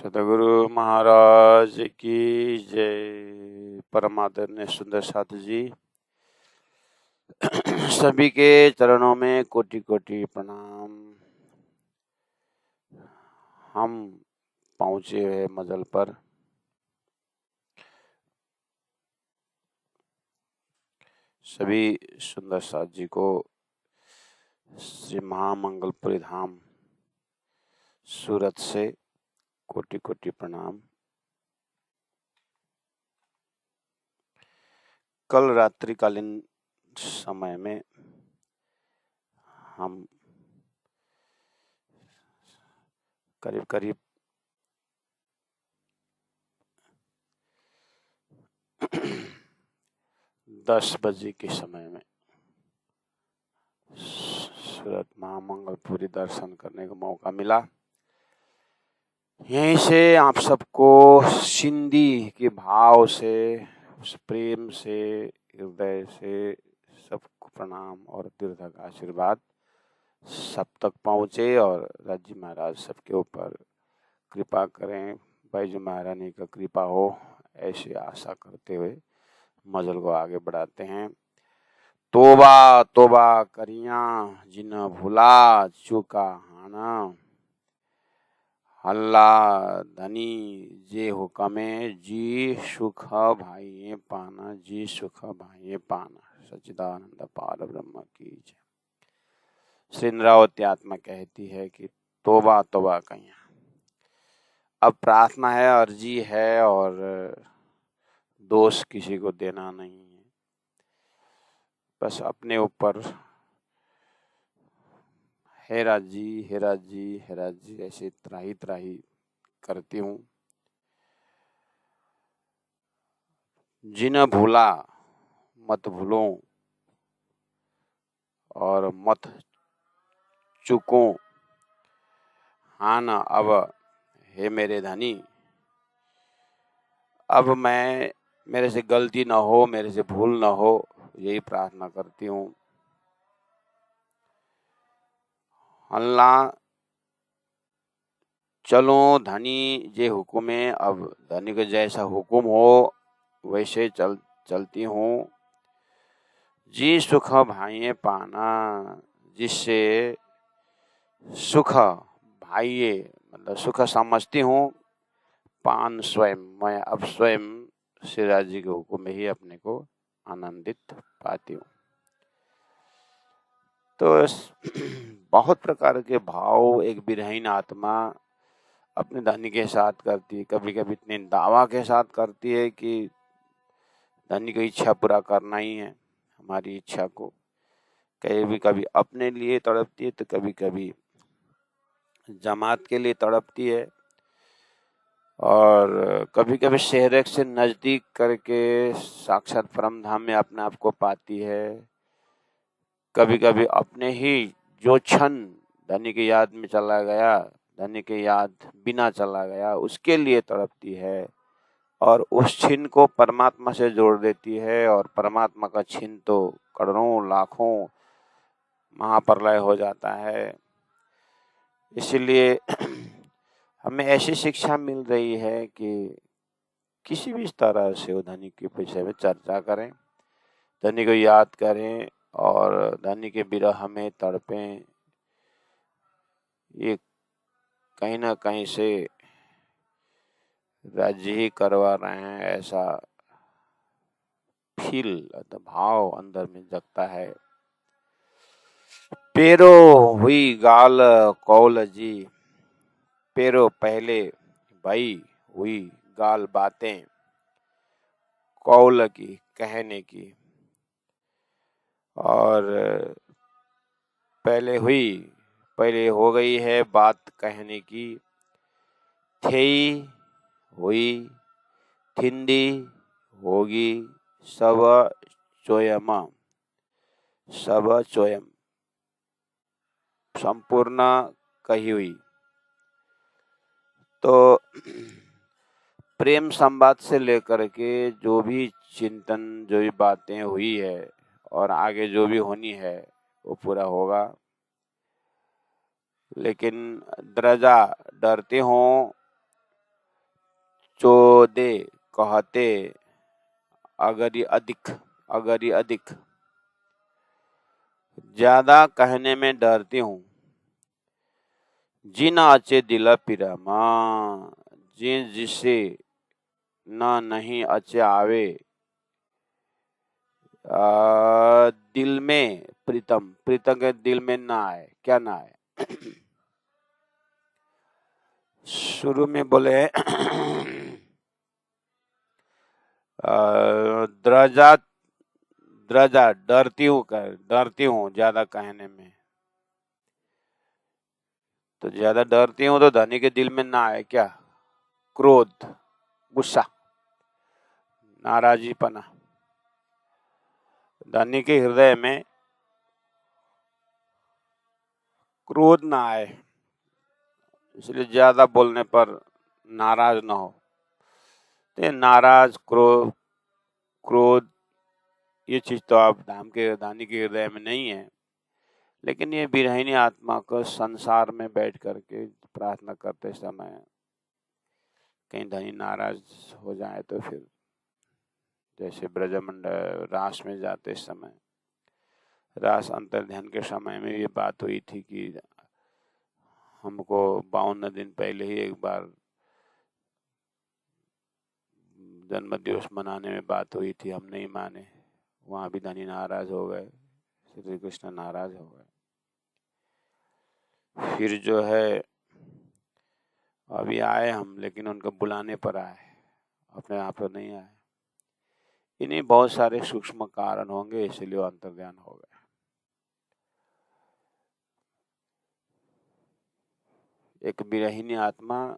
सदगुरु महाराज की जय। परमादरणीय सुंदर साधु जी, सभी के चरणों में कोटि कोटि प्रणाम। हम पहुंचे हुए मंजिल पर सभी सुंदर साधु जी को श्री महामंगलपुरी धाम सूरत से कोटि कोटि प्रणाम। कल रात्रिकालीन समय में हम करीब करीब 10 बजे के समय में सूरत महामंगलपुरी दर्शन करने का मौका मिला। यहीं से आप सबको सिंधी के भाव से, उस प्रेम से, हृदय से सबको प्रणाम और दीर्घ आशीर्वाद सब तक पहुँचे और राज्य महाराज सबके ऊपर कृपा करें, बैजू महारानी का कृपा हो, ऐसी आशा करते हुए मजल को आगे बढ़ाते हैं। तोबा तोबा करिया जिन भूला चूका हाना, हल्ला धनी जे हुकमे जी सुख भाइये पाना, जी सुख भाइये पाना। सच्चिदानंद पार ब्रह्म की जय। श्री इंद्रावती आत्मा कहती है कि तोबा तोबा कहिया। अब प्रार्थना है, अर्जी है और दोष किसी को देना नहीं है। बस अपने ऊपर हे राज जी, हे राज जी, हे राज जी ऐसे त्राही त्राही करती हूँ। जिन भूला मत भूलो और मत चूको, हाँ ना अब हे मेरे धनी, अब मेरे से गलती ना हो, मेरे से भूल ना हो, यही प्रार्थना करती हूँ। अल्लाह चलो धनी जे हुक्मे, अब धनी को जैसा हुक्म हो वैसे चलती हूँ। जी सुख भाइये पाना, जिससे सुख भाइये मतलब सुख समझती हूँ, पान स्वयं, मैं अब स्वयं श्री राज जी के हुक्म में ही अपने को आनंदित पाती हूँ। तो बहुत प्रकार के भाव एक विरहीन आत्मा अपने धनी के साथ करती है। कभी कभी इतने दावा के साथ करती है कि धनी की इच्छा पूरा करना ही है, हमारी इच्छा को। कभी कभी अपने लिए तड़पती है, तो कभी कभी जमात के लिए तड़पती है, और कभी कभी शहर से नजदीक करके साक्षात परम धाम में अपने आप को पाती है। कभी कभी अपने ही जो क्षण धनी की याद में चला गया, धनी की याद बिना चला गया, उसके लिए तड़पती है और उस छिन को परमात्मा से जोड़ देती है। और परमात्मा का छिन तो करोड़ों लाखों महाप्रलय हो जाता है। इसलिए हमें ऐसी शिक्षा मिल रही है कि किसी भी तरह से वो धनी के विषय में चर्चा करें, धनी को याद करें और धनी के विरह में तड़पें। ये कहीं ना कहीं से राज्य ही करवा रहे हैं, ऐसा फील भाव अंदर में जगता है। पेरो हुई गाल कौल जी, पेरो पहले भाई हुई गाल बातें कौल की कहने की, और पहले हो गई है बात कहने की। थेई हुई थिंदी होगी सब चोयम, सब चोयम संपूर्ण कही हुई। तो प्रेम संवाद से लेकर के जो भी चिंतन, जो भी बातें हुई है और आगे जो भी होनी है वो पूरा होगा। लेकिन दरजा डरते हों चोदे कहते अगरी अधिक ज्यादा कहने में डरती हूँ। जिन आचे दिला पिरमा जिन जिसे न नहीं अच्छे आवे दिल में प्रीतम के दिल में ना आए, क्या ना आए। शुरू में बोले द्रजा डरती हूँ ज्यादा कहने में, तो ज्यादा डरती हूँ तो धनी के दिल में ना आए क्या, क्रोध, गुस्सा, नाराजीपना। धनी के हृदय में क्रोध ना आए, इसलिए ज्यादा बोलने पर नाराज ना हो। तो नाराज, क्रोध ये चीज तो आप धनी के हृदय में नहीं है, लेकिन ये विरहिणी आत्मा को संसार में बैठ करके प्रार्थना करते समय कहीं धनी नाराज हो जाए तो फिर, जैसे ब्रजमंडल रास में जाते समय, रास अंतर्ध्यान के समय में ये बात हुई थी कि हमको 52 दिन पहले ही एक बार जन्म दिवस मनाने में बात हुई थी, हम नहीं माने, वहां भी धनी नाराज हो गए, श्री कृष्ण नाराज हो गए। फिर जो है अभी आए हम, लेकिन उनके बुलाने पर आए, अपने आप तो नहीं आए। इन्हीं बहुत सारे सूक्ष्म कारण होंगे, इसलिए वो अंतर्ध्यान हो गए। एक विरहिणी आत्मा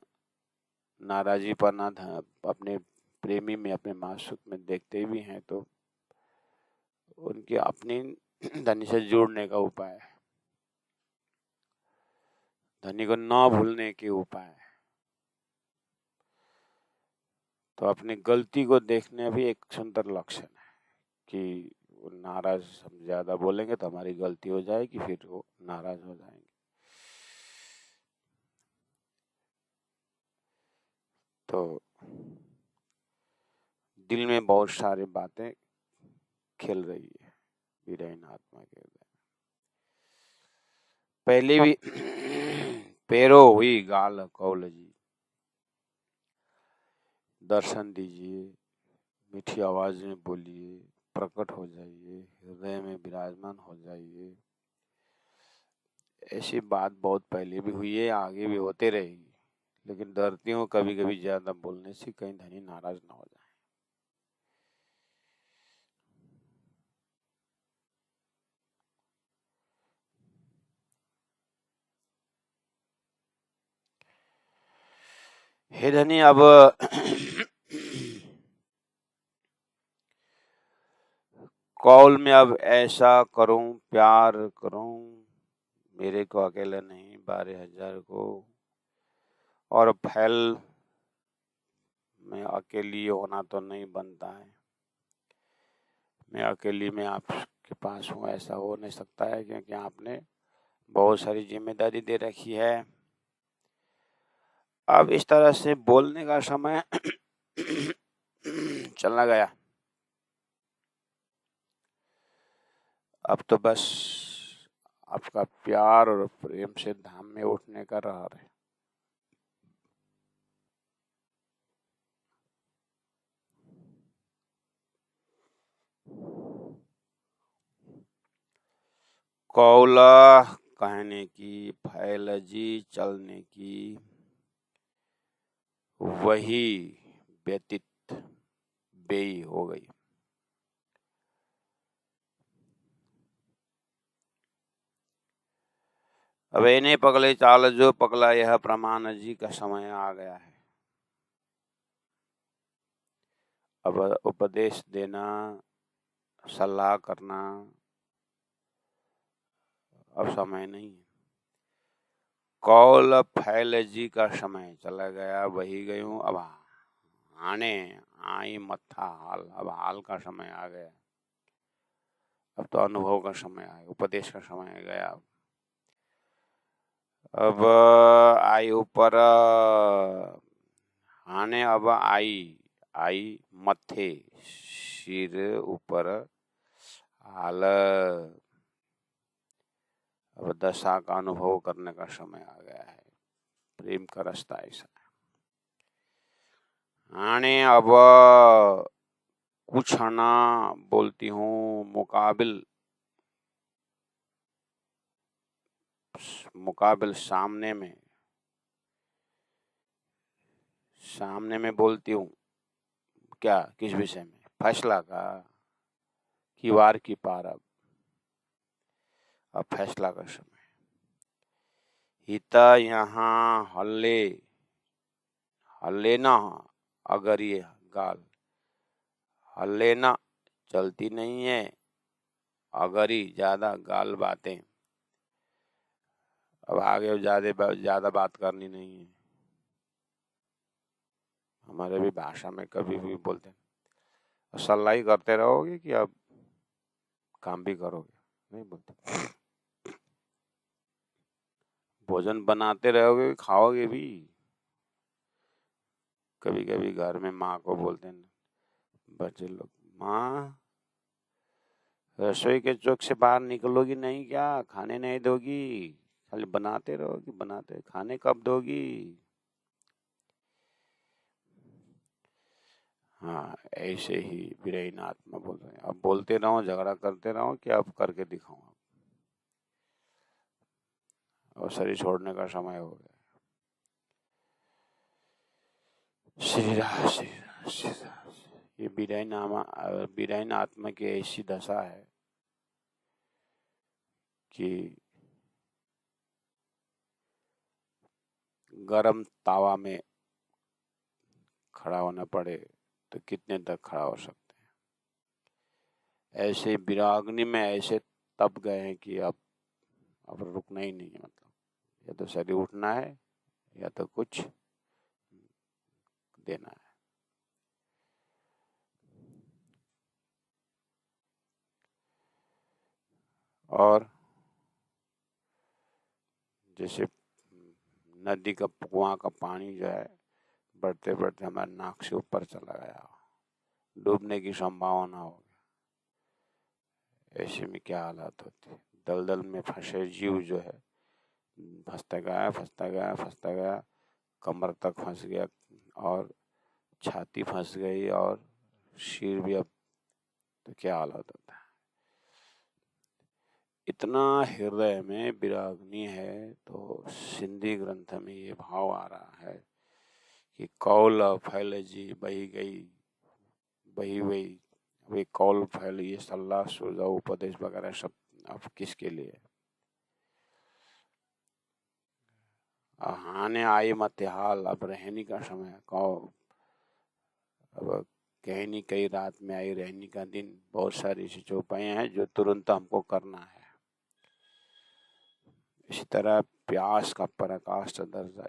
नाराजी पर अपने प्रेमी में, अपने मासूक में देखते भी हैं तो उनकी अपनी धनी से जुड़ने का उपाय है, धनी को न भूलने के उपाय है। तो अपनी गलती को देखने भी एक सुंदर लक्षण है कि नाराज हम ज्यादा बोलेंगे तो हमारी गलती हो जाएगी, फिर वो नाराज हो जाएंगे। तो दिल में बहुत सारी बातें खेल रही है विरहीन आत्मा के हृदय। पहले भी पैरो हुई गाल कौल जी, दर्शन दीजिए, मीठी आवाज में बोलिए, प्रकट हो जाइए, हृदय में विराजमान हो जाइए। ऐसी बात बहुत पहले भी हुई है, आगे भी होते रहेगी, लेकिन डरती हूँ कभी कभी ज्यादा बोलने से कहीं धनी नाराज ना हो जाए। हे धनी, अब कौल में अब ऐसा करूं, प्यार करूं, मेरे को अकेला नहीं 12,000 को, और फैल में अकेली होना तो नहीं बनता है, मैं अकेली में आपके पास हूँ ऐसा हो नहीं सकता है, क्योंकि आपने बहुत सारी जिम्मेदारी दे रखी है। अब इस तरह से बोलने का समय चला गया, अब तो बस आपका प्यार और प्रेम से धाम में उठने का रहा है। कौला कहने की, फैलजी चलने की, वही व्यतीत बेई हो गई। अब इन्हें पगले चाल जो पगला, यह प्रमाण जी का समय आ गया है। अब उपदेश देना, सलाह करना अब समय नहीं है। कौल फैल जी का समय चला गया, वही गयूं अब आने आई मत्था हाल, अब हाल का समय आ गया, अब तो अनुभव का समय आ गया, उपदेश का समय गया। अब आई ऊपर हाने अब आई, आई मथे, सिर ऊपर, हाल, अब दशा का अनुभव करने का समय आ गया है। प्रेम का रास्ता ऐसा है। हाने अब कुछ ना बोलती हूँ, मुकाबिल, मुकाबिल सामने में, सामने में बोलती हूँ। क्या, किस विषय में? फैसला का, की वार की पार। अब फैसला का समय। हिता यहाँ हल्ले, हल्ले ना, अगर ये गाल, हल्ले ना चलती नहीं है, अगर ही ज्यादा गाल बातें। अब आगे ज्यादा बात करनी नहीं है। हमारे भी भाषा में कभी भी बोलते हैं, सल्लाई करते रहोगे कि अब काम भी करोगे? नहीं बोलते। भोजन बनाते रहोगे, खाओगे भी। कभी कभी घर में माँ को बोलते हैं बच्चे लोग, माँ रसोई के चौक से बाहर निकलोगी नहीं क्या? खाने नहीं दोगी? खाली बनाते रहोगी, बनाते, खाने कब दोगी? हाँ, ऐसे ही विरहीन आत्मा बोल रहे हैं। अब बोलते रहो, झगड़ा करते रहो कि अब करके दिखाऊं। और शरीर छोड़ने का समय हो गया। श्री राम, श्री राम, श्री राम। ये विरहीन आत्मा की ऐसी दशा है कि गरम तावा में खड़ा होना पड़े तो कितने तक खड़ा हो सकते हैं। ऐसे विराग्नि में ऐसे तप गए हैं कि अब रुकना ही नहीं है। मतलब या तो शरीर उठना है या तो कुछ देना है। और जैसे नदी का कुआं का पानी जो है बढ़ते बढ़ते हमारे नाक से ऊपर चला गया, डूबने की संभावना हो गया। ऐसे में क्या हालत होती है? दलदल में फंसे जीव जो है फंसता गया, फंसता गया, फंसता गया, कमर तक फंस गया और छाती फंस गई और सिर भी। अब तो क्या हालत होता है? इतना हृदय में विराग्नि है। तो सिंधी ग्रंथ में ये भाव आ रहा है कि कौल फैल जी बही गई, बही हुई। वे कौल फैल, ये सल्ला सुझाव उपदेश वगैरह सब अब किसके लिए? हाने आई मत हाल, अब रहनी का समय। अब कहनी कई रात में आई रहनी का दिन। बहुत सारी ऐसी चौपाइयां हैं जो तुरंत हमको करना है। इसी तरह प्यास का पराकाष्ठ दर्जा,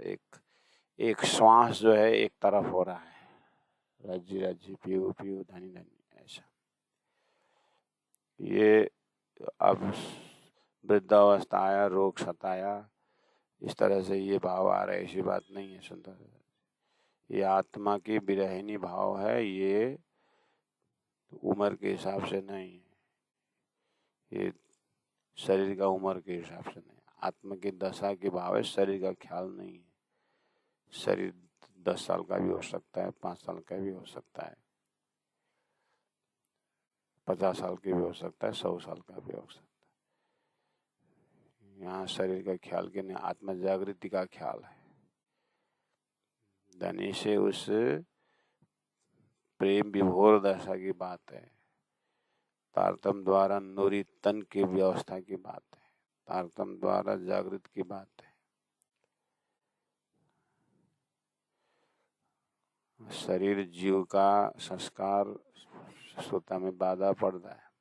एक श्वास जो है एक तरफ हो रहा है, रज्जी रज्जी, पीऊ पीऊ, धनी धनी, ऐसा। ये अब वृद्धावस्था आया, रोग सताया, इस तरह से ये भाव आ रहा है। ऐसी बात नहीं है। सुंदर, ये आत्मा की विरहिणी भाव है। ये उम्र के हिसाब से नहीं है, ये शरीर का उम्र के हिसाब से नहीं। आत्मा की दशा की भाव है, शरीर का ख्याल नहीं है। शरीर 10 साल का भी हो सकता है, 5 साल का भी हो सकता है, 50 साल की भी हो सकता है, 100 साल का भी हो सकता है। यहाँ शरीर का ख्याल के नहीं, आत्मा जागृति का ख्याल है। धनी से उस प्रेम विभोर दशा की बात है। तारतम द्वारा नूरी तन की व्यवस्था की बात है। तारतम द्वारा जागृत की बात है। शरीर जीव का संस्कार सुरता में बाधा पड़ता है,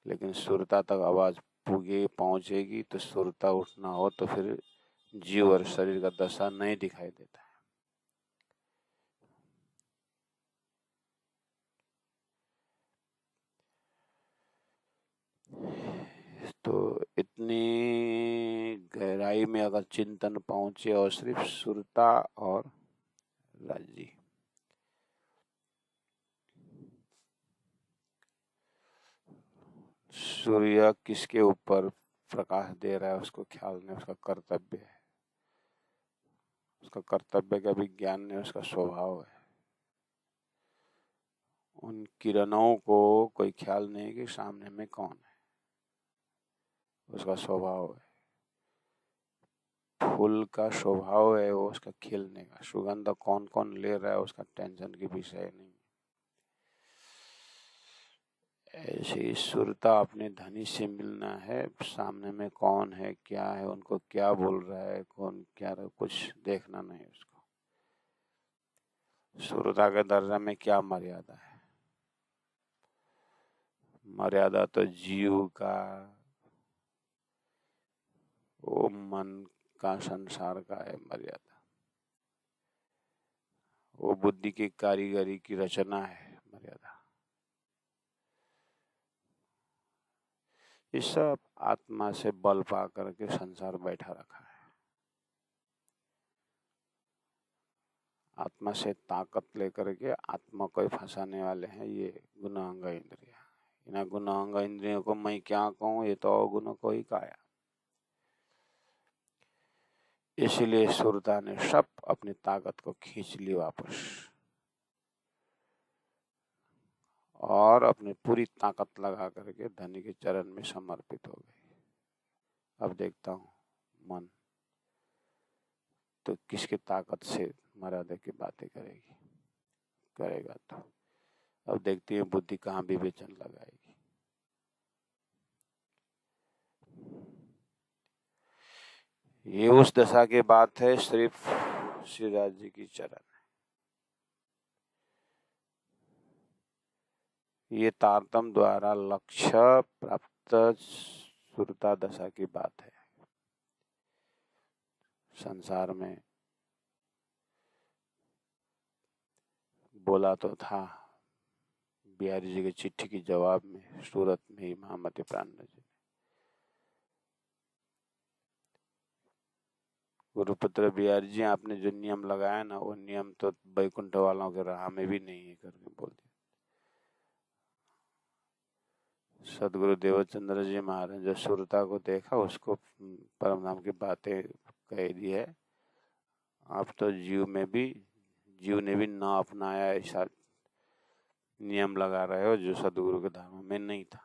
लेकिन सुरता तक आवाज पहुंचेगी तो सुरता उठना हो तो फिर जीव और शरीर का दशा नहीं दिखाई देता है। तो इतनी गहराई में अगर चिंतन पहुंचे और सिर्फ सुरता और राज जी। सूर्य किसके ऊपर प्रकाश दे रहा है उसको ख्याल नहीं, उसका कर्तव्य है। उसका कर्तव्य का विज्ञान नहीं, उसका स्वभाव है। उन किरणों को कोई ख्याल नहीं कि सामने में कौन है, उसका स्वभाव है। फूल का स्वभाव है वो उसका खिलने का, सुगंध कौन कौन ले रहा है उसका टेंशन की विषय नहीं। ऐसे ही सुरता अपने धनी से मिलना है, सामने में कौन है क्या है, उनको क्या बोल रहा है, कौन क्या कुछ देखना नहीं उसको। सुरता के दर्जा में क्या मर्यादा है? मर्यादा तो जीव का, वो मन का, संसार का है मर्यादा। वो बुद्धि की कारीगरी की रचना है मर्यादा। ये सब आत्मा से बल पा करके संसार बैठा रखा है। आत्मा से ताकत लेकर के आत्मा को फंसाने वाले हैं ये गुणांग इंद्रिया। इन गुणांग इंद्रियों को मैं क्या कहूँ, ये तो अवगुण को ही काया। इसीलिए सुरता ने सब अपनी ताकत को खींच ली वापस और अपनी पूरी ताकत लगा करके धनी के चरण में समर्पित हो गई। अब देखता हूँ मन तो किसकी ताकत से मर्यादा की बातें करेगा। तो अब देखती है बुद्धि कहाँ विवेचन लगाएगी। ये उस दशा की बात है, सिर्फ श्रीराज जी की चरण है। ये तारतम द्वारा लक्ष्य प्राप्त सुरता दशा की बात है। संसार में बोला तो था बिहारी जी की चिट्ठी के जवाब में, सूरत में ही महामती प्राणनाथ जी, गुरुपुत्र बिहारी जी आपने जो नियम लगाया ना, वो नियम तो बैकुंठ वालों के राह में भी नहीं है करके बोल दिया। सदगुरु देवचंद्र जी महाराज जो सुरता को देखा उसको परम धाम की बातें कह दी है। आप तो जीव ने भी ना अपनाया ऐसा नियम लगा रहे हो जो सदगुरु के धाम में नहीं था।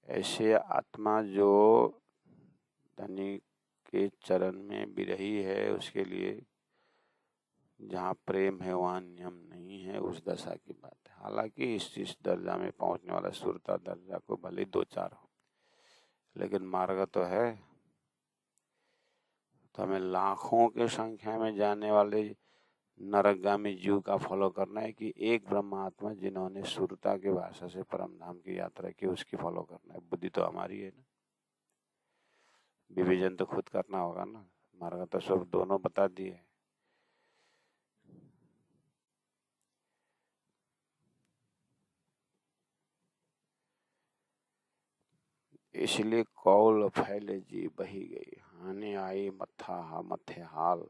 ऐसे आत्मा जो धनी के चरण में विरही है, उसके लिए जहाँ प्रेम है वहाँ नियम नहीं है, उस दशा की बात है। हालांकि इस दर्जा में पहुंचने वाला सुरता दर्जा को भले 2-4 हो, लेकिन मार्ग तो है। तो हमें लाखों की संख्या में जाने वाले नरकगामी जीव का फॉलो करना है कि एक ब्रह्मात्मा जिन्होंने सुरता की भाषा से परम धाम की यात्रा की उसकी फॉलो करना है। बुद्धि तो हमारी है ना, विवेचन तो खुद करना होगा ना। मार्ग तो सब दोनों बता दिए। इसलिए कौल फैले जी बही गई, हाने आई मत्था मथे हाल,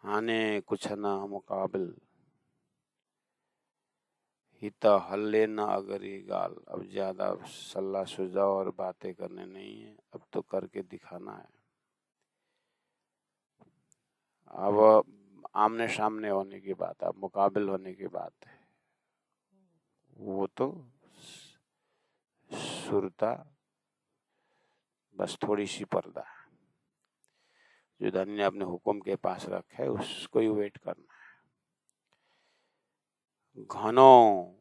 हाने कुछ न मुकाबिल, हित हल्ले न अगरी गाल। अब ज्यादा सल्ला सुझाव और बातें करने नहीं है, अब तो करके दिखाना है। अब आमने सामने होने की बात, अब मुकाबिल होने की बात है। वो तो सुरता बस थोड़ी सी पर्दा है जो धनी ने अपने हुक्म के पास रखा है, उसको ही वेट करना है। घनो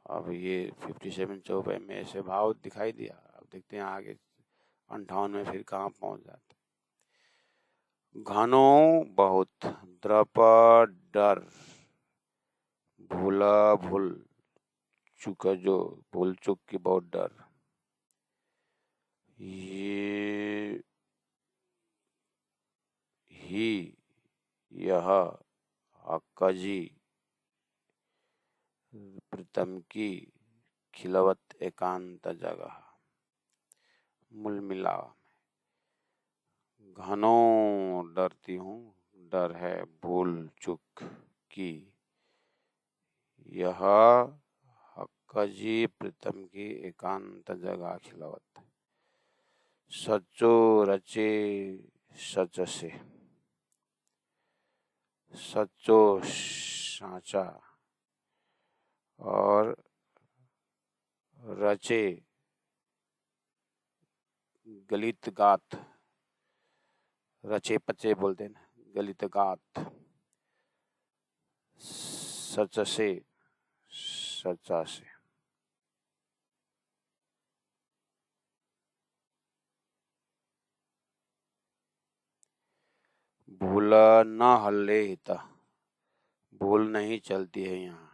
अब ये 57 चौपाई में ऐसे भाव दिखाई दिया। अब देखते हैं आगे 58 में फिर कहाँ पहुंच जाते। घनो बहुत, द्रप डर, भूला भूल चुका जो, भूल चुक की बहुत डर। ये ही यह अक्कजी प्रीतम की खिलवत एकांत जगह। मूल मिला घनो डरती हूँ, डर है भूल चूक की, यह हक्कजी प्रीतम की एकांत जगह खिलवत, सचो रचे सच से, सचो साचा और रचे गलित गात, रचे पचे बोलते ना, गलित गात, सच से सच्चा से। भूल न हल्ले हिता, भूल नहीं चलती है यहाँ,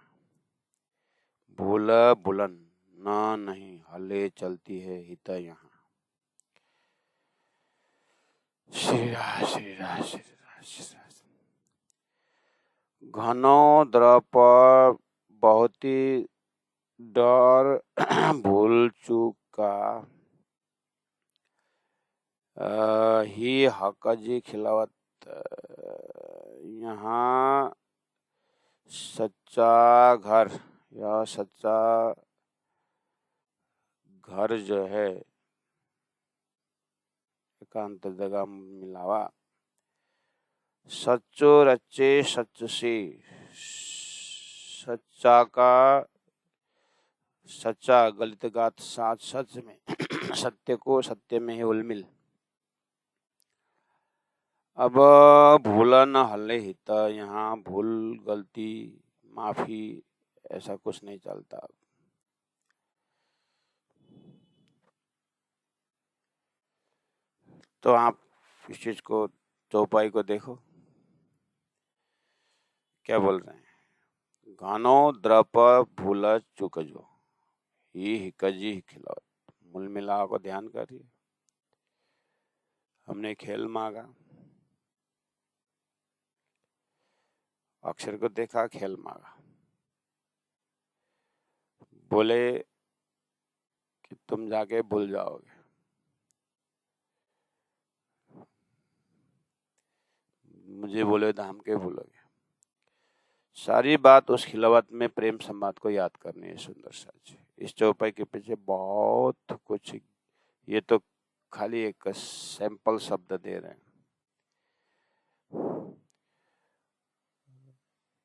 भूल बुलन न नहीं हल्ले चलती है हिता यहाँ। श्री राम श्री राम श्री राम श्री राम। घनो द्रप बहुत ही डर भूल चूक का, ही हकजी खिलावत, यहाँ सच्चा घर या सच्चा घर जो है एकांत जगह मिलावा, सच्चो रचे सच से, सच्चा का सच्चा गलित गात साथ सच में सत्य को सत्य में ही उलमिल। अब भूल न हल्ले हित, यहाँ भूल गलती माफी ऐसा कुछ नहीं चलता। तो आप इस चीज को चौपाई को देखो क्या बोल रहे हैं, घनो द्रप भूल चुक जो ही हिकजी खिलावत, मूल मिला को ध्यान करिए। हमने खेल मांगा, अक्षर को देखा, खेल मांगा, बोले कि तुम जाके भूल जाओगे, मुझे बोले धाम के भूलोगे। सारी बात उस खिलावत में प्रेम संवाद को याद करनी है। सुंदर साज इस चौपाई के पीछे बहुत कुछ, ये तो खाली एक सैंपल शब्द दे रहे हैं।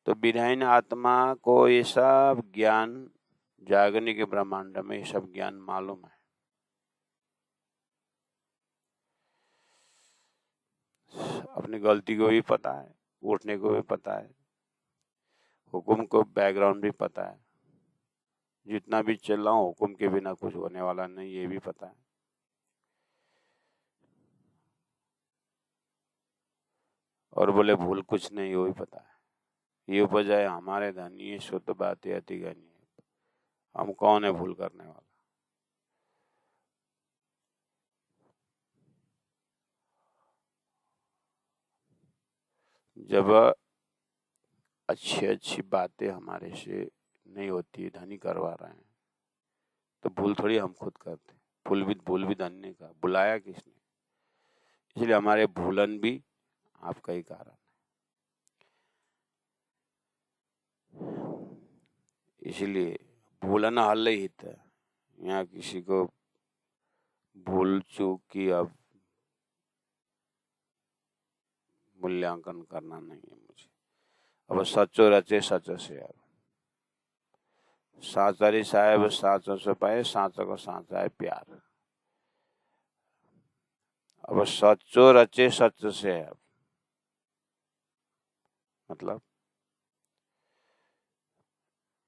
तो विधायन आत्मा को ये सब ज्ञान जागने के ब्रह्मांड में ये सब ज्ञान मालूम है। अपनी गलती को भी पता है, उठने को भी पता है, हुकुम को बैकग्राउंड भी पता है, जितना भी चल रहा हूँ हुकुम के बिना कुछ होने वाला नहीं, ये भी पता है। और बोले भूल कुछ नहीं, वो भी पता है। ये उपजाए हमारे धन, ये शुद्ध बात है, अति ज्ञानी है। हम कौन है भूल करने वाला। जब अच्छी अच्छी बातें हमारे से नहीं होती, धनी करवा रहे हैं, तो भूल थोड़ी हम खुद करते। भूल भी धनी का बुलाया किसने, इसलिए हमारे भूलन भी आपका ही कारण है। इसलिए भूलना हल हित है। यहाँ किसी को भूल चूक की अब मूल्यांकन करना नहीं है मुझे। अब सचो रचे सच से, अब साचारी साहेब साचो से पाए, साचो को साचा है प्यार। अब सचो रचे सच से है, मतलब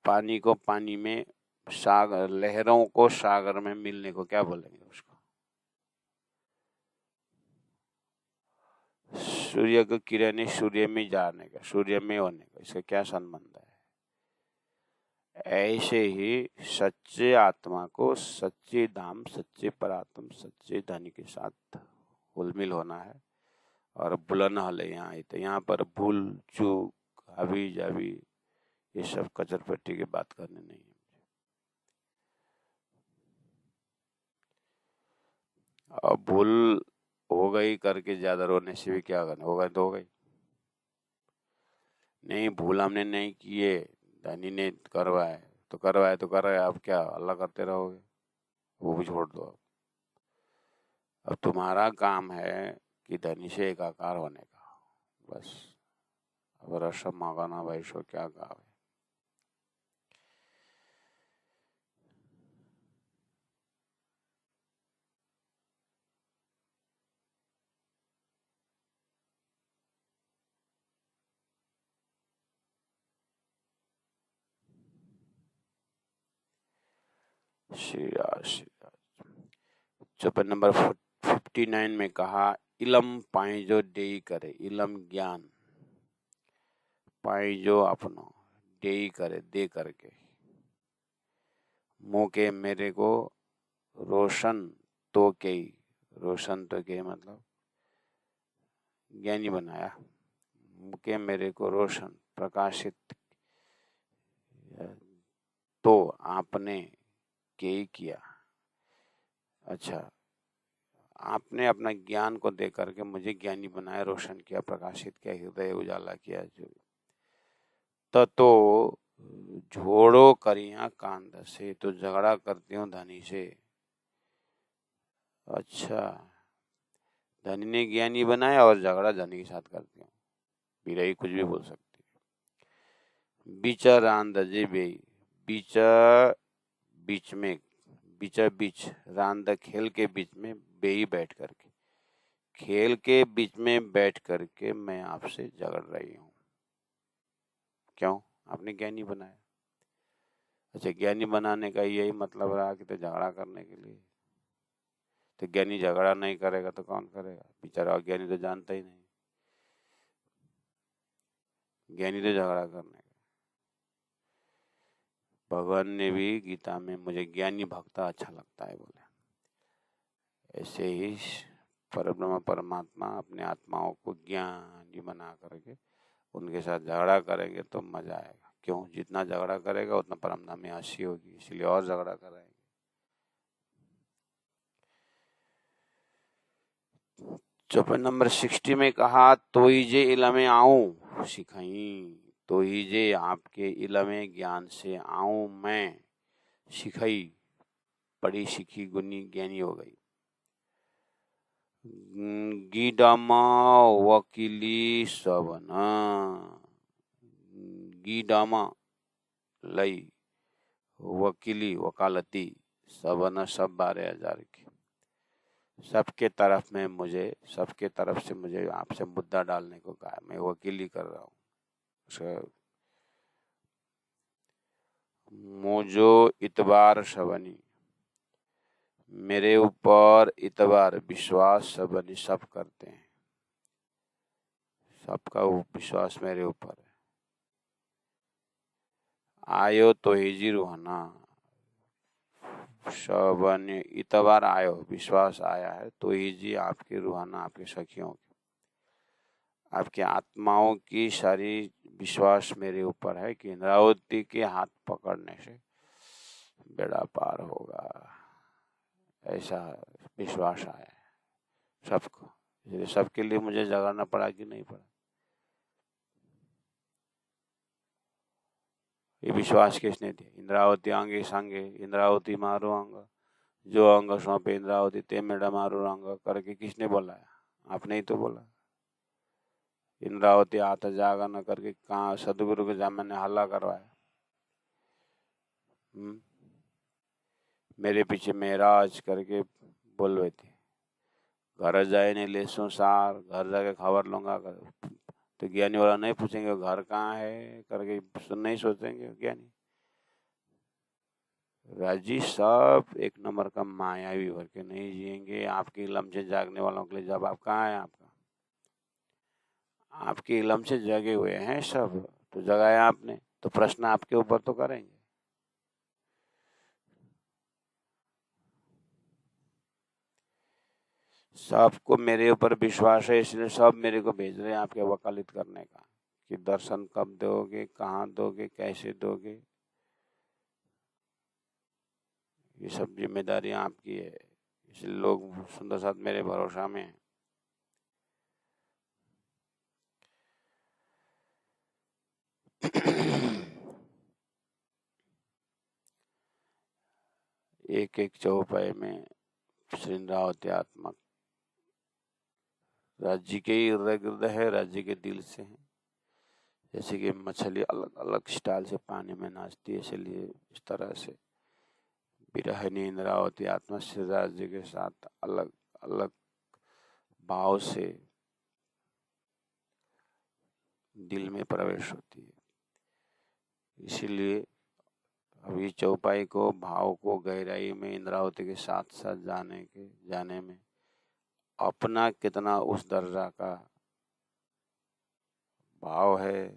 पानी को पानी में, सागर लहरों को सागर में मिलने को क्या बोलेंगे उसको। सूर्य की किरणें सूर्य में जाने का, सूर्य में होने का, इसका क्या संबंध है। ऐसे ही सच्चे आत्मा को सच्चे धाम, सच्चे परात्म, सच्चे धनी के साथ उलमिल होना है। और बुलन हल यहाँ, तो यहाँ पर भूल चूक हावी जावी ये सब कचर पट्टी की बात करनी नहीं है। और भूल हो हो गई करके ज्यादा रोने से भी क्या करना, हो गई तो हो गई। नहीं, भूल हमने नहीं की है, धनी ने करवाए तो करवाए तो कर रहे, अब क्या अल्लाह करते रहोगे, वो भी छोड़ दो। अब तुम्हारा काम है कि धनी से एकाकार होने का, बस। अब रसम मांगाना भाई सो क्या काम है। श्री राज, श्री राज। चौपन नंबर 59 में कहा, इलम पाई जो देई करे, इलम ज्ञान, पाई जो अपनो, देई करे दे करके, मोके मेरे को, रोशन तो के, रोशन तो के मतलब ज्ञानी बनाया, मुके मेरे को रोशन प्रकाशित तो आपने के किया। अच्छा, आपने अपना ज्ञान को दे करके मुझे ज्ञानी बनाया, रोशन किया, प्रकाशित किया, हृदय उजाला किया। जो तो झोड़ो करिया कांद से, तो झगड़ा करती हूँ धनी से। अच्छा, धनी ने ज्ञानी बनाया और झगड़ा धनी के साथ करती हूँ। बिरई कुछ भी बोल सकती है। बीचा रांद जे बेई, बीचा बीच में, बीचा बीच, रांद खेल के बीच में, बेई बैठ करके, खेल के बीच में बैठ करके मैं आपसे झगड़ रही हूँ। क्यों? आपने ज्ञानी बनाया। अच्छा, ज्ञानी बनाने का यही मतलब रहा कि तो झगड़ा करने के लिए। तो ज्ञानी झगड़ा नहीं करेगा तो कौन करेगा? बेचारा अज्ञानी तो जानता ही नहीं, ज्ञानी तो झगड़ा करने का। भगवान ने भी गीता में मुझे ज्ञानी भक्ता अच्छा लगता है बोले। ऐसे ही परब्रह्म परमात्मा अपने आत्माओं को ज्ञानी बना करके उनके साथ झगड़ा करेंगे तो मजा आएगा। क्यों? जितना झगड़ा करेगा उतना परमधाम में आशी होगी, इसलिए और झगड़ा कराएंगे। चौपन नंबर 60 में कहा, तो ही जे इलमे आऊं सिखाई, तो ही जे आपके इलमे ज्ञान से आऊं मैं सिखाई, पढ़ी सीखी गुनी ज्ञानी हो गई। गीडामा वकीली सबना, गीडामा लई, वकीली वकालती, सबना सब 12,000 की, सबके तरफ में मुझे, सबके तरफ से मुझे आपसे मुद्दा डालने को कहा, मैं वकीली कर रहा हूँ। मुझो इतबार सबनी, मेरे ऊपर इतबार विश्वास सबनी सब करते हैं, सबका विश्वास मेरे ऊपर है। आयो तो हिजी रूहाना, सबने इतबार आयो, विश्वास आया है, तो ही जी आपके रूहाना, आपके सखियों की, आपकी आत्माओं की सारी विश्वास मेरे ऊपर है कि इंद्रावती के हाथ पकड़ने से बेड़ा पार होगा, ऐसा विश्वास आया सबको। इसलिए सबके लिए मुझे जगाना पड़ा कि नहीं पड़ा? ये विश्वास किसने दिया? इंद्रावती आंगे सांगे, इंद्रावती मारो अंग, जो अंग सौंपे इंद्रावती ते मेरा मारो अंग करके किसने बोला? आपने ही तो बोला। इंद्रावती हाथ जागा न करके कहाँ सदगुरु के सामने हल्ला करवाया। मेरे पीछे मेराज करके बोल रहे थे, घर जाए नहीं ले सार, घर जाके खबर लूंगा कर। तो ज्ञानी वाला नहीं पूछेंगे घर कहाँ है करके, नहीं सोचेंगे ज्ञानी। राजी सब एक नंबर का मायावी भर के नहीं जिएंगे। आपके इलम से जागने वालों के लिए जवाब कहाँ है आपका? आपके इलम से जगे हुए हैं सब, तो जगाया आपने, तो प्रश्न आपके ऊपर तो करेंगे। सबको मेरे ऊपर विश्वास है, इसलिए सब मेरे को भेज रहे हैं आपके वकालत करने का, कि दर्शन कब दोगे, कहाँ दोगे, कैसे दोगे, ये सब जिम्मेदारी आपकी है। इसलिए लोग सुंदर साथ मेरे भरोसा में हैं। एक एक चौपाई में श्रृंगावत्यात्मक राज्य के ही इर्द गिर्द है, राज्य के दिल से है। जैसे कि मछली अलग अलग स्टाइल से पानी में नाचती है, इसलिए इस तरह से विरहिनी इंद्रावती आत्मा श्री राज्य के साथ अलग अलग भाव से दिल में प्रवेश होती है। इसीलिए अभी चौपाई को भाव को गहराई में इंद्रावती के साथ साथ जाने में अपना कितना उस दर्जा का भाव है,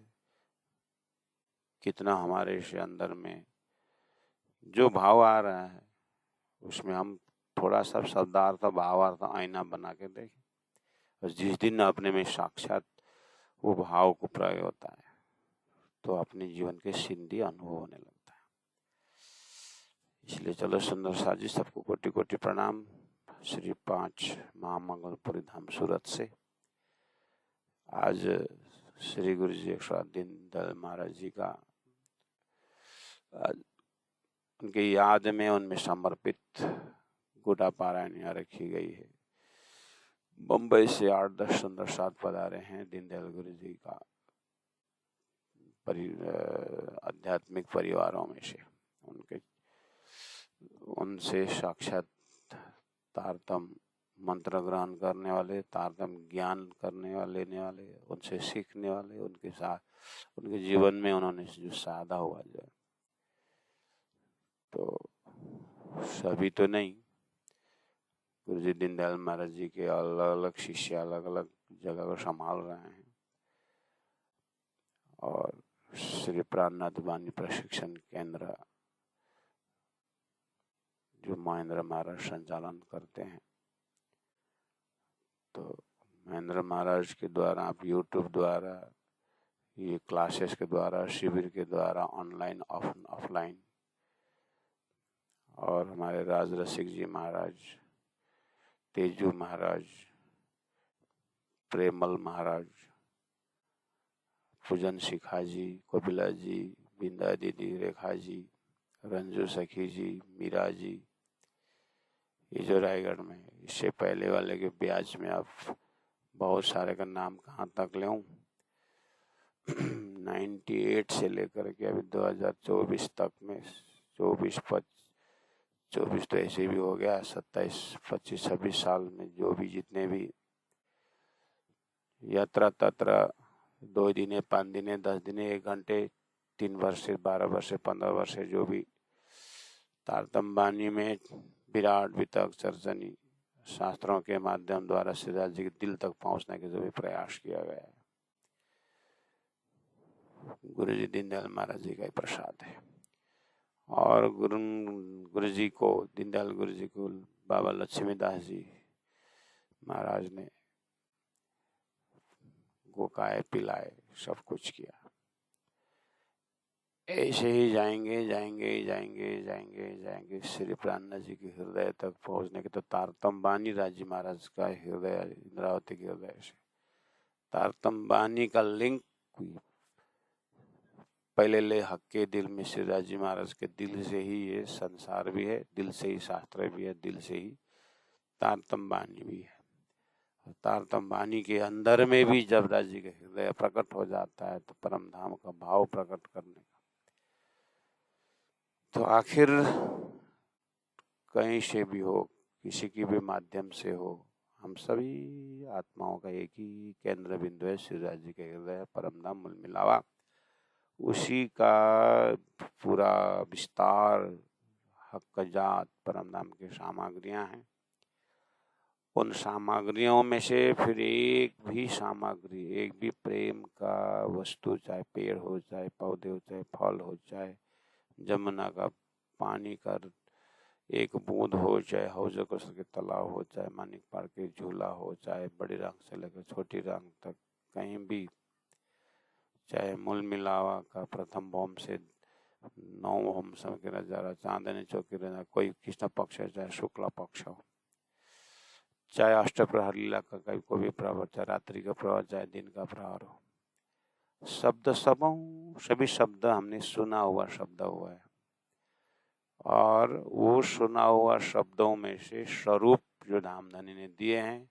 कितना हमारे से अंदर में जो भाव आ रहा है उसमें हम थोड़ा सा शब्दार्थ भावार्थ आईना बना के देखें, और जिस दिन अपने में साक्षात वो भाव को प्रयोग होता है तो अपने जीवन के सिंधी अनुभव होने लगता है। इसलिए चलो सुंदर साजी, सबको कोटि कोटि प्रणाम। श्री 5 महामंगलपुरी धाम सूरत से आज श्री गुरु जी 108 दीनदयाल महाराज जी का उनकी याद में उनमें समर्पित गुड़ा पारायण यहाँ रखी गई है। बम्बई से 8-10 सुंदर साथ पधारे हैं दीनदयाल गुरु जी का आध्यात्मिक परिवारों में से, उनसे साक्षात तारतम मंत्र ग्रहण करने वाले, तारतम ज्ञान करने वाले, लेने वाले, उनसे सीखने वाले, उनके साथ उनके जीवन में उन्होंने जो साधा हुआ जो, तो सभी तो नहीं, गुरु जी दीनदयाल महाराज जी के अलग अलग शिष्य अलग अलग जगह को संभाल रहे हैं, और श्री प्राणनाथ वाणी प्रशिक्षण केंद्र जो महेंद्र महाराज संचालन करते हैं, तो महेंद्र महाराज के द्वारा आप यूट्यूब द्वारा, ये क्लासेस के द्वारा, शिविर के द्वारा, ऑनलाइन ऑफलाइन, और हमारे राज रसिक जी महाराज, तेजू महाराज, प्रेमल महाराज, पूजन शिखा जी, कपिला जी, बिंदा दीदी, रेखा जी, रंजू सखी जी, मीरा जी, ये जो रायगढ़ में, इससे पहले वाले के ब्याज में आप बहुत सारे का नाम कहाँ तक ले 98 से लेकर के अभी 2024 तक में 24 तो ऐसे भी हो गया, 27, 25, 26 साल में जो भी जितने भी यात्रा तत्र 2 दिने, 5 दिने, 10 दिने, 1 घंटे, 3 वर्ष, 12 वर्ष, 15 वर्ष जो भी तारतम वाणी में विराट वितक चर्चनी शास्त्रों के माध्यम द्वारा श्रीदास जी के दिल तक पहुंचने के जो भी प्रयास किया गया है, गुरु जी दीनदयाल महाराज जी का प्रसाद है। और गुरु जी को, दीनदयाल गुरु जी को बाबा लक्ष्मीदास जी महाराज ने गोकाए पिलाए, सब कुछ किया। ऐसे ही जाएंगे जाएंगे जाएंगे जाएंगे जाएंगे श्री प्राणनाथ जी के हृदय तक पहुंचने के, तो तारतम वाणी राजी महाराज का हृदय, इंद्रावती के हृदय से तारतम वाणी का लिंक पहले ले हक के दिल में श्री राजी महाराज के दिल से ही ये संसार भी है, दिल से ही शास्त्र भी है, दिल से ही तारतम वाणी भी है। तारतम वाणी के अंदर में भी जब राज जी के हृदय प्रकट हो जाता है तो परम धाम का भाव प्रकट करने का, तो आखिर कहीं से भी हो, किसी की भी माध्यम से हो, हम सभी आत्माओं का एक ही केंद्र बिंदु है श्री राज जी के हृदय परम धाम मूल मिलावा। उसी का पूरा विस्तार हक जात परम धाम की सामग्रियां हैं। उन सामग्रियों में से फिर एक भी सामग्री, एक भी प्रेम का वस्तु, चाहे पेड़ हो, चाहे पौधे हो, चाहे फल हो, चाहे जमुना का पानी का एक बूंद हो, चाहे हौज कौशल के तालाब हो, चाहे मानिक पार्क के झूला हो, चाहे बड़ी रंग से लेकर छोटी रंग तक कहीं भी, चाहे मूल मिलावा का प्रथम भौम से 9 भौम समय के नजारा, चांदनी चौक की नजारा, कोई कृष्ण पक्ष है चाहे शुक्ला पक्ष हो, चाहे अष्टप्रहर लीला का कोई भी प्रहर, चाहे रात्रि का प्रहर, चाहे दिन का प्रहर हो, सभी शब्द हमने सुना हुआ शब्द हुआ है। और और वो सुना हुआ शब्दों में से स्वरूप जो धामधनी ने दिए हैं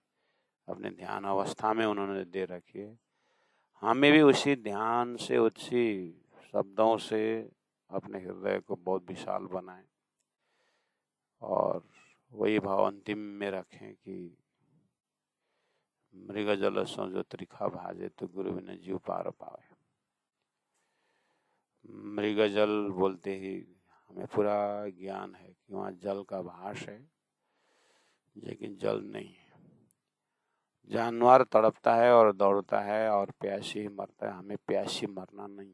अपने ध्यान अवस्था में उन्होंने दे रखी है, हमें भी उसी ध्यान से उसी शब्दों से अपने हृदय को बहुत विशाल बनाएं और वही भाव अंतिम में रखें कि मृग जल सो जो त्रिखा भाजे तो गुरु बिना जीव पार पावे। मृग जल बोलते ही हमें पूरा ज्ञान है कि वहाँ जल का भास है, लेकिन जल नहीं है। जानवर तड़पता है और दौड़ता है और प्यासी ही मरता है, हमें प्यासी मरना नहीं।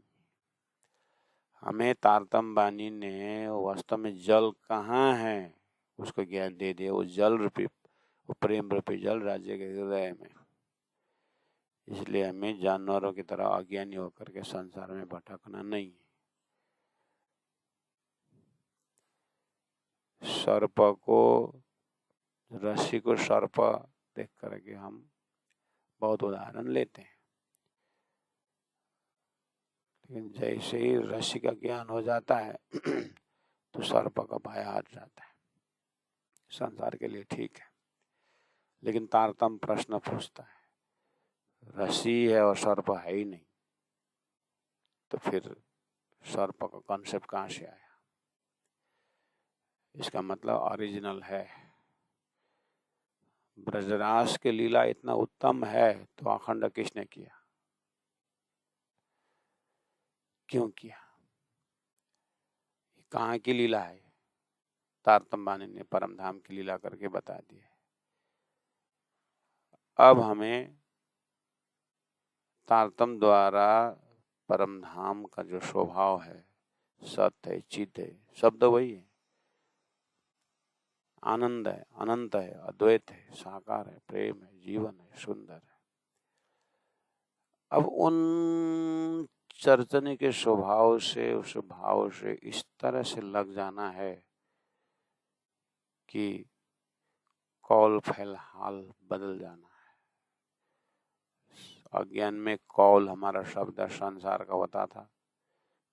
हमें तारतम बानी ने वास्तव में जल कहाँ है उसको ज्ञान दे दिया। वो जल रूपी, वो प्रेम रूपी जल राज्य के हृदय में। इसलिए हमें जानवरों की तरह अज्ञानी होकर के संसार में भटकना नहीं। सर्प को, रस्सी को सर्प देख करके हम बहुत उदाहरण लेते हैं, लेकिन जैसे ही रस्सी का ज्ञान हो जाता है तो सर्प का भय हट जाता है। संसार के लिए ठीक है, लेकिन तारतम प्रश्न पूछता है, रस्सी है और सर्प है ही नहीं, तो फिर सर्प का कॉन्सेप्ट कहाँ से आया? इसका मतलब ओरिजिनल है। ब्रजरास के लीला इतना उत्तम है तो अखंड किसने किया, क्यों किया? कहाँ की लीला है? तारतम बानी ने परम धाम की लीला करके बता दी है। अब हमें तारतम द्वारा परम धाम का जो स्वभाव है, सत्य है, चित है, शब्द वही है, आनंद है, अनंत है, अद्वैत है, साकार है, प्रेम है, जीवन है, सुंदर है। अब उन चर्चने के स्वभाव से, उस भाव से इस तरह से लग जाना है कि कौल फैल हाल बदल जाना है। अज्ञान में कौल हमारा शब्द संसार का होता था,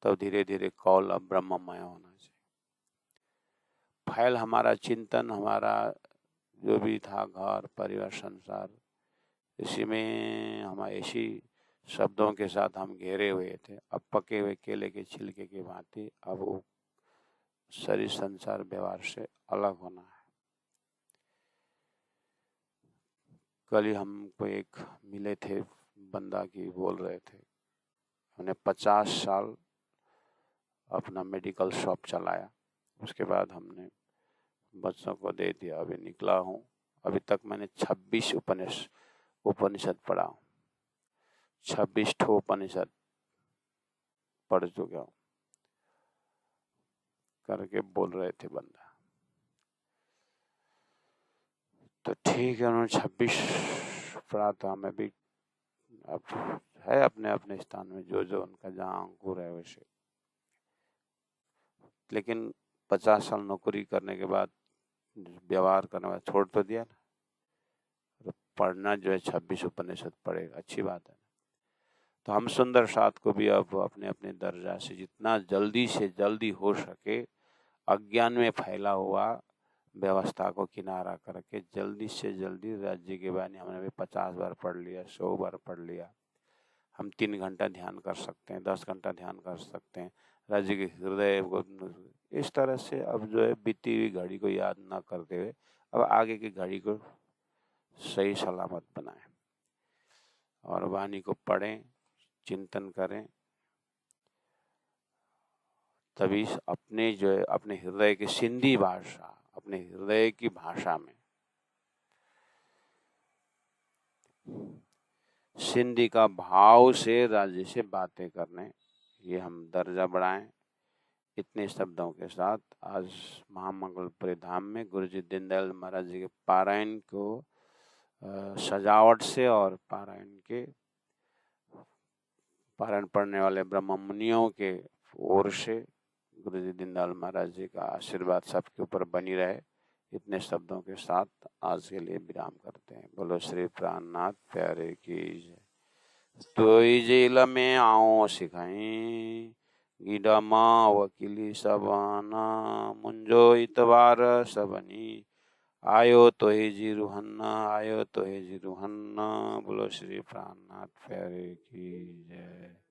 तो धीरे धीरे कौल अब ब्रह्ममय होना चाहिए। फैल हमारा चिंतन, हमारा जो भी था घर परिवार संसार, इसी में हम ऐसी शब्दों के साथ हम घेरे हुए थे। अब पके हुए केले के छिलके की भांति अब वो शरीर संसार व्यवहार से अलग होना है। कल ही हमको एक मिले थे बंदा की, बोल रहे थे हमने 50 साल अपना मेडिकल शॉप चलाया, उसके बाद हमने बच्चों को दे दिया, अभी निकला हूँ। अभी तक मैंने 26 उपनिषद पढ़ा हूँ, 26 ठो उपनिषद पढ़ चुका हूँ करके बोल रहे थे बंदा। तो ठीक है, उन्होंने 26 पढ़ा, तो हमें भी अब है अपने अपने स्थान में जो जो उनका जहाँ अंकुर है वैसे। लेकिन 50 साल नौकरी करने के बाद व्यवहार करने वाला छोड़ तो दिया ना, तो पढ़ना जो है 26 उपनिषद पढ़ेगा, अच्छी बात है। तो हम सुंदर साथ को भी अब अपने अपने दर्जा से जितना जल्दी से जल्दी हो सके अज्ञान में फैला हुआ व्यवस्था को किनारा करके जल्दी से जल्दी राज्य के बानी हमने भी 50 बार पढ़ लिया, 100 बार पढ़ लिया। हम 3 घंटा ध्यान कर सकते हैं, 10 घंटा ध्यान कर सकते हैं राज्य के हृदय को। इस तरह से अब जो है बीती हुई घड़ी को याद ना करते हुए अब आगे की घड़ी को सही सलामत बनाएं और वाणी को पढ़ें, चिंतन करें, तभी अपने जो है अपने हृदय की सिंधी भाषा, अपने हृदय की भाषा में सिंधी का भाव से राज्य से बातें करने, ये हम दर्जा बढ़ाएं। इतने शब्दों के साथ आज महामंगलपुरी धाम में गुरु जी दीनदयाल महाराज जी के पारायण को सजावट से और पारायण पढ़ने वाले ब्रह्म मुनियों के ओर से गुरु जी दीनदयाल महाराज जी का आशीर्वाद सबके ऊपर बनी रहे। इतने शब्दों के साथ आज के लिए विराम करते हैं। बोलो श्री प्राणनाथ प्यारे की जय। तो जेल में आओ सिखाई, गीडामा वकीली सबाना मुंजो इतवार सबनी आयो तो हे जी रूहन्ना आयो तो हे जी रूहन्ना। बोलो श्री प्राणनाथ प्यारे की जय।